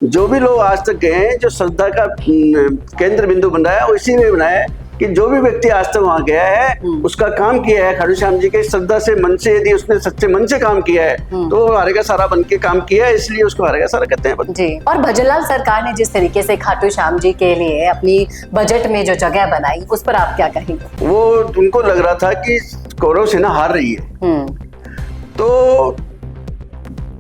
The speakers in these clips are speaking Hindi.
जो भी लोग आज तक गए हैं, जो श्रद्धा का केंद्र बिंदु बन रहा है, वो इसीलिए बनाया है कि जो भी व्यक्ति आज तक वहां गया है, उसका काम किया है खाटू श्याम जी के श्रद्धा से, मन से, यदि उसने सच्चे मन से काम किया है तो हारे का सारा बन के काम किया है, इसलिए उसको हारे का सारा कहते हैं जी। और भजनलाल सरकार ने जिस तरीके से खाटू श्याम जी के लिए अपनी बजट में जो जगह बनाई, उस पर आप क्या कहेंगे? वो उनको लग रहा था कि कौरव सेना हार रही है, तो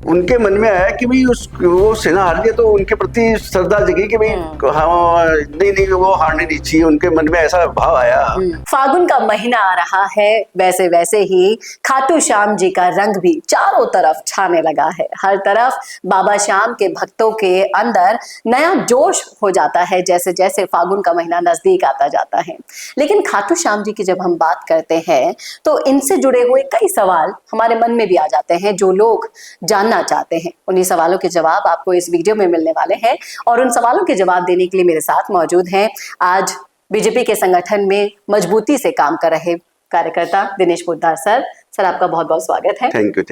उनके मन में आया कि भाई वो सेना हार गई, तो उनके प्रति श्रद्धा जगी कि भाई हाँ नहीं वो हारने नहीं चाहिए, उनके मन में ऐसा भाव आया। फागुन का महीना आ रहा है, वैसे वैसे ही खाटू श्याम जी का रंग भी चारों तरफ छाने लगा है। हर तरफ बाबा श्याम के भक्तों के अंदर नया जोश हो जाता है जैसे जैसे फागुन का महीना नजदीक आता जाता है। लेकिन खाटू श्याम जी की जब हम बात करते हैं तो इनसे जुड़े हुए कई सवाल हमारे मन में भी आ जाते हैं, जो लोग जानना चाहते हैं। उन्हीं सवालों के जवाब आपको इस वीडियो में मिलने वाले हैं, और उन सवालों के जवाब देने के लिए मेरे साथ मौजूद हैं आज बीजेपी के संगठन में मजबूती से काम कर रहे कार्यकर्ता दिनेश पोद्दार सर। सर, आपका बहुत बहुत स्वागत है। Thank you.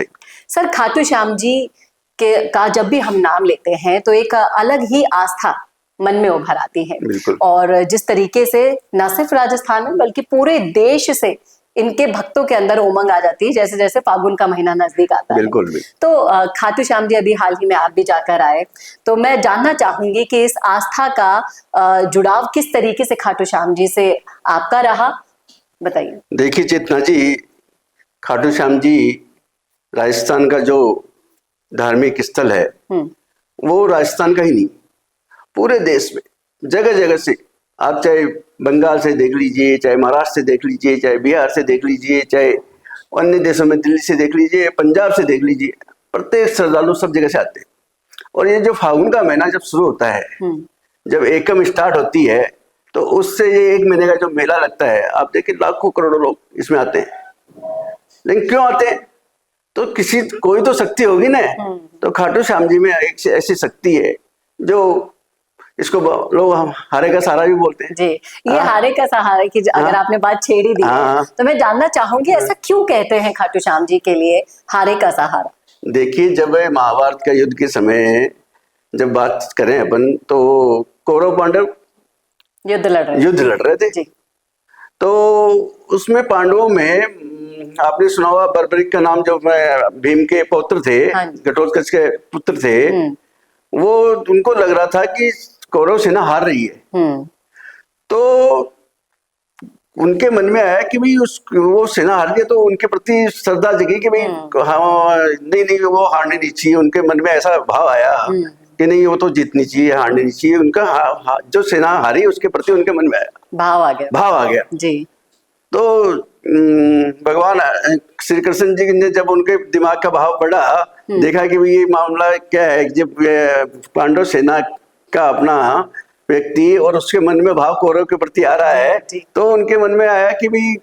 Sir, Khatu Shyam ji का जब भी हम नाम लेते हैं तो एक अलग ही आस्था मन में उभर आती है, और जिस तरीके से न सिर्फ राजस्थान में बल्कि पूरे देश से इनके भक्तों के अंदर उमंग आ जाती है जैसे जैसे फागुन का महीना नजदीक आता है। बिल्कुल। तो खाटू श्याम जी अभी हाल ही में आप भी जाकर आए, तो मैं जानना चाहूंगी कि इस आस्था का जुड़ाव किस तरीके से खाटू श्याम जी से आपका रहा, बताइए। देखिए चेतना जी, खाटू श्याम जी राजस्थान का जो धार्मिक स्थल है वो राजस्थान का ही नहीं, पूरे देश में जगह जगह से, आप चाहे बंगाल से देख लीजिए, चाहे महाराष्ट्र से देख लीजिए, चाहे बिहार से देख लीजिए, चाहे अन्य देशों में दिल्ली से देख लीजिए, पंजाब से देख लीजिए, प्रत्येक श्रद्धालु सब जगह से आते हैं। और ये जो फागुन का महीना जब शुरू होता है, जब एकम स्टार्ट होती है, तो उससे ये एक महीने का जो मेला लगता है, आप देखिए लाखों करोड़ों लोग इसमें आते हैं। लेकिन क्यों आते हैं? तो कोई तो शक्ति होगी ना। तो खाटू श्याम जी में एक ऐसी शक्ति है जो इसको लोग हम हारे का सहारा भी बोलते हैं। जी, ये हारे का सहारा की अगर आपने बात छेड़ी दी है, तो मैं जानना चाहूंगी ऐसा क्यों कहते हैं खाटू श्याम जी के लिए हारे का सहारा? देखिए, जब महाभारत का युद्ध के समय जब बात करें अपन, तो कौरव पांडव युद्ध लड़ रहे थे। तो उसमें पांडवों में आपने सुना हुआ बर्बरिक का नाम, जो भीम के पौत्र थे, घटोत्कच के पुत्र थे, वो उनको लग रहा था कि कौरव सेना हार रही है। तो उनके मन में आया कि भाई वो सेना हार गई, तो उनके प्रति श्रद्धा जगी कि भाई हाँ नहीं वो हारने नहीं चाहिए, उनके मन में ऐसा भाव आया कि नहीं वो तो जीतनी चाहिए, हारनी नहीं चाहिए। उनका जो सेना हारी उसके प्रति उनके मन में आया भाव आ गया जी। तो भगवान श्री कृष्ण जी ने जब उनके दिमाग का भाव बढ़ा, देखा कि ये मामला क्या है, जब पांडव सेना का अपना व्यक्ति और उसके मन में भाव कौरव के प्रति आ रहा है, तो उनके मन में आया कि भाई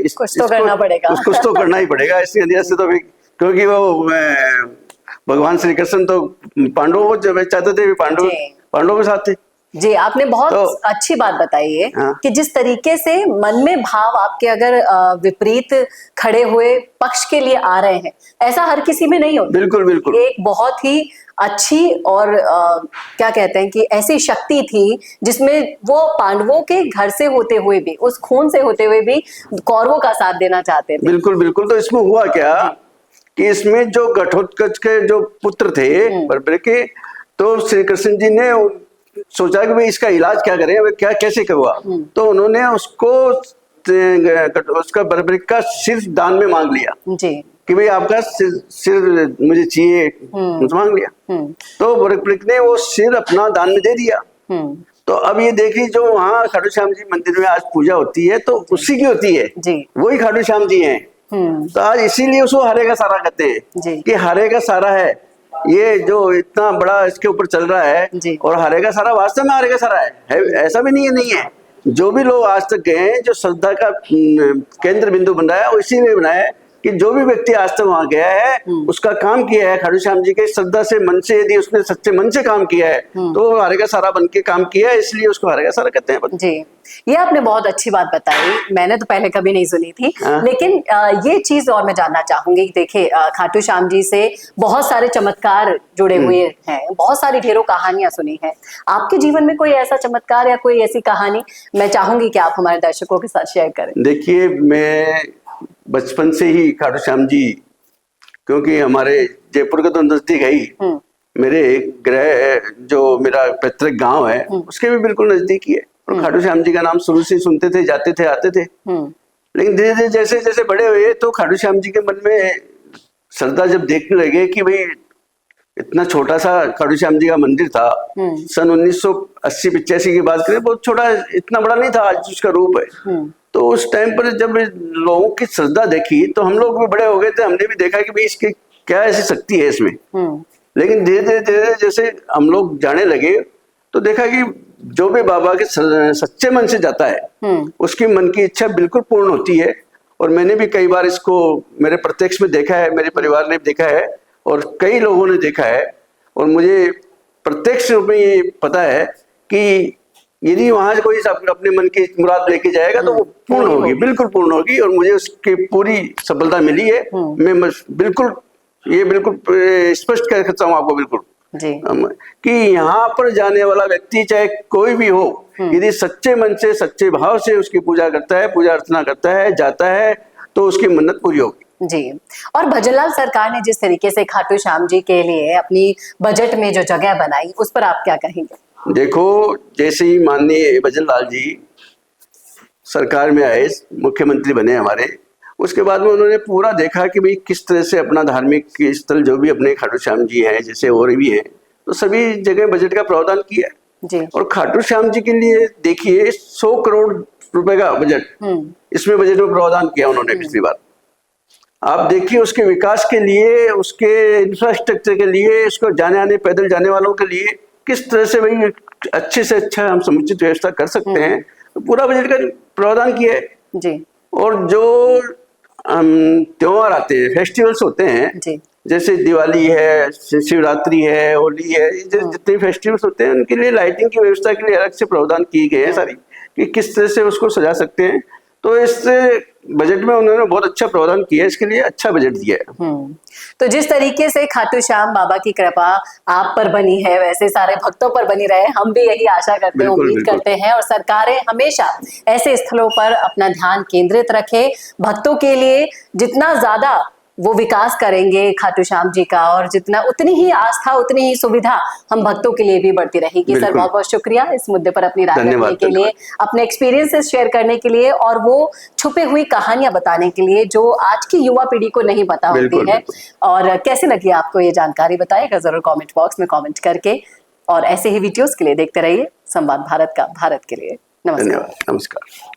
कुछ तो करना पड़ेगा, कुछ तो करना ही पड़ेगा इसकी वजह से। तो क्योंकि वो भगवान श्री कृष्ण तो पांडवों को जब चाहते थे, पांडवों के साथ थे। जी, आपने बहुत अच्छी बात बताई है कि जिस तरीके से मन में भाव आपके अगर विपरीत खड़े हुए पक्ष के लिए आ रहे हैं, ऐसा हर किसी में नहीं होता। बिल्कुल। एक बहुत ही अच्छी और क्या कहते हैं कि ऐसी शक्ति थी जिसमें वो पांडवों के घर से होते हुए भी, उस खून से होते हुए भी कौरवों का साथ देना चाहते थे। बिल्कुल। तो इसमें हुआ क्या कि इसमें जो घटोत्कच के जो पुत्र थे बर्बरिक के, तो श्री कृष्ण जी ने सोचा कि भाई इसका इलाज क्या करें, क्या कैसे करवा। तो उन्होंने उसका बर्बरिक का सिर दान में मांग लिया जी, कि भाई आपका सिर मुझे चाहिए, मांग लिया। तो बर्बरिक ने वो सिर अपना दान में दे दिया। तो अब ये देखिए, जो वहाँ खाटू श्याम जी मंदिर में आज पूजा होती है, तो उसी की होती है जी, वही खाटू श्याम जी हैं। तो आज इसीलिए उसको हारे का सारा कहते हैं कि हारे का सारा है ये, जो इतना बड़ा इसके ऊपर चल रहा है। और हारे का सारा वास्तव में हारे का सारा है, ऐसा भी नहीं है। जो भी लोग आज तक गए हैं, जो श्रद्धा का केंद्र बिंदु बन रहा है, वो इसीलिए बनाया है कि जो भी व्यक्ति आज तक वहां गया है, उसका काम किया है खाटू श्याम जी के श्रद्धा से, मन से, यदि उसने सच्चे मन से काम किया है तो वो हारेगा सारा बन के काम किया है, इसलिए उसको हारेगा सारा कहते हैं। जी, ये आपने बहुत अच्छी बात बताई, मैंने तो पहले कभी नहीं सुनी थी। लेकिन ये चीज और मैं जानना चाहूंगी। देखिए, खाटू श्याम जी से बहुत सारे चमत्कार जुड़े हुए हैं, बहुत सारी ढेरों कहानियां सुनी हैं। आपके जीवन में कोई ऐसा चमत्कार या कोई ऐसी कहानी मैं चाहूंगी कि आप हमारे दर्शकों के साथ शेयर करें। देखिए, मैं बचपन से ही खाटू श्याम जी, क्योंकि हमारे जयपुर का तो नजदीक है ही, मेरे गृह जो मेरा पैतृक गांव है उसके भी बिल्कुल नजदीक ही है, और खाटू श्याम जी का नाम शुरू से सुनते थे, जाते थे, आते थे। लेकिन धीरे धीरे जैसे जैसे बड़े हुए तो खाटू श्याम जी के मन में श्रद्धा जब देखने लगे कि भाई इतना छोटा सा खाटू श्याम जी का मंदिर था, सन 1980-85 की बात करें, बहुत छोटा, इतना बड़ा नहीं था आज उसका रूप है। तो उस टाइम पर जब लोगों की श्रद्धा देखी तो हम लोग भी बड़े हो गए थे, हमने भी देखा कि भाई इसकी क्या ऐसी शक्ति है इसमें। लेकिन धीरे धीरे जैसे हम लोग जाने लगे तो देखा कि जो भी बाबा के सच्चे मन से जाता है उसकी मन की इच्छा बिल्कुल पूर्ण होती है। और मैंने भी कई बार इसको मेरे प्रत्यक्ष में देखा है, मेरे परिवार ने भी देखा है और कई लोगों ने देखा है, और मुझे प्रत्यक्ष रूप में ये पता है कि यदि वहां से कोई अपने मन की मुराद लेके जाएगा तो वो पूर्ण होगी, बिल्कुल पूर्ण होगी, और मुझे उसकी पूरी सफलता मिली है। मैं बिल्कुल स्पष्ट कर सकता हूँ आपको बिल्कुल जी, कि यहाँ पर जाने वाला व्यक्ति चाहे कोई भी हो, यदि सच्चे मन से, सच्चे भाव से उसकी पूजा करता है, पूजा अर्चना करता है, जाता है, तो उसकी मन्नत पूरी होगी। जी। और भजनलाल सरकार ने जिस तरीके से खाटू श्याम जी के लिए अपनी बजट में जो जगह बनाई, उस पर आप क्या कहेंगे? देखो, जैसे ही माननीय भजनलाल जी सरकार में आए, मुख्यमंत्री बने हमारे, उसके बाद में उन्होंने पूरा देखा कि भाई किस तरह से अपना धार्मिक स्थल जो भी अपने खाटू श्याम जी हैं, जैसे और भी हैं, तो सभी जगह बजट का प्रावधान किया जी। और खाटू श्याम जी के लिए देखिए 100 करोड़ रुपए का बजट इसमें बजट में प्रावधान किया उन्होंने पिछली बार। आप देखिए उसके विकास के लिए, उसके इंफ्रास्ट्रक्चर के लिए, उसको जाने आने पैदल जाने वालों के लिए किस तरह से भाई अच्छे से अच्छा हम समुचित व्यवस्था कर सकते हैं, तो पूरा बजट का प्रावधान किया है जी। और जो त्योहार आते हैं, फेस्टिवल्स होते हैं जी, जैसे दिवाली है, शिवरात्रि है, होली है, जितने फेस्टिवल्स होते हैं उनके लिए लाइटिंग की व्यवस्था के लिए अलग से प्रावधान की गए हैं सारी, कि किस तरह से उसको सजा सकते हैं। तो इस बजट में उन्होंने बहुत अच्छा प्रावधान किया है, इसके लिए अच्छा बजट दिया है। तो जिस तरीके से खाटू श्याम बाबा की कृपा आप पर बनी है, वैसे सारे भक्तों पर बनी रहे, हम भी यही आशा करते हैं, उम्मीद करते हैं। और सरकारें हमेशा ऐसे स्थलों पर अपना ध्यान केंद्रित रखे, भक्तों के लिए जितना ज्यादा वो विकास करेंगे खाटू श्याम जी का, और जितना उतनी ही आस्था, उतनी ही सुविधा हम भक्तों के लिए भी बढ़ती रहेगी। सर, बहुत बहुत शुक्रिया इस मुद्दे पर अपनी राय रखने के लिए, अपने एक्सपीरियंसेस शेयर करने के लिए, और वो छुपे हुई कहानियां बताने के लिए जो आज की युवा पीढ़ी को नहीं पता होती है। और कैसे लगी आपको ये जानकारी, बताइएगा जरूर कॉमेंट बॉक्स में कॉमेंट करके। और ऐसे ही वीडियोस के लिए देखते रहिए संवाद भारत का, भारत के लिए। नमस्कार।